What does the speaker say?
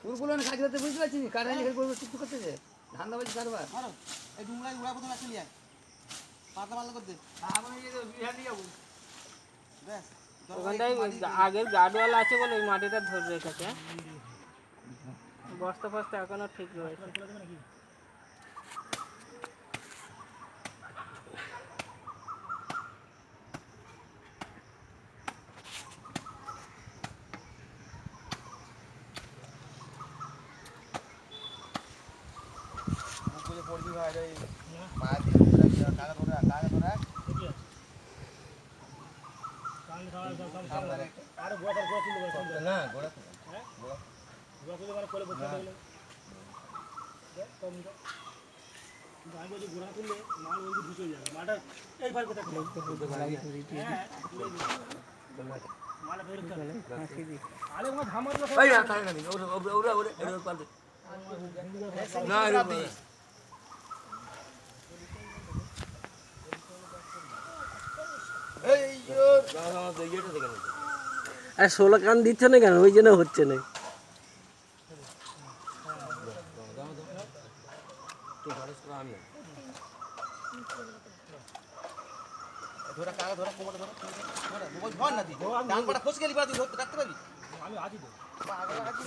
পুরগুলো কাজ করতে বুঝতে পারছিস কাটা লিখে করবো কিছু করতেছে ধান্দা বাজি কারবার এই ডুমরা উড়া প্রথমে চলে যায় পাতলা পাতলা করতে আমি বিহার নিয়ে যাবো ব্যাস ওখানটায় আগের গার্ডওয়াল আছে বলে ওই মাটিটা ধরে রেখেছে। বস্তা ফস্তা এখনো ঠিক রয়েছে। মুখে পড়বি ভাই রে পা দিয়ে কাগজ ধরে আরে গোড়া তুলবে না গোড়া হ্যাঁ গোড়া তুলবে মানে কোলে বসে গেল দেখ কম দাও গায় বলি গোড়া তুললে মাল ওই ঢুকে যাবে মাটা এই ভাই কথা হ্যাঁ মাল বের করে আরে ওমা ধামার ভাই না কাটা না ওরা ওরা ওরা এর পাল্টে না রে এই ইয়ো গানা তো এইটা দেখেন আর 16 কান দিচ্ছ না কেন? ওই জন্য হচ্ছে না। তো গাড়িস করা আমি ধরা কাগজ ধরা কোমরে ধরা মোবাইল ধর না দি ডান পাটা খসে গেলি তুই ধরতে রাখতে পারবি আমি আছি তো আগলা আছি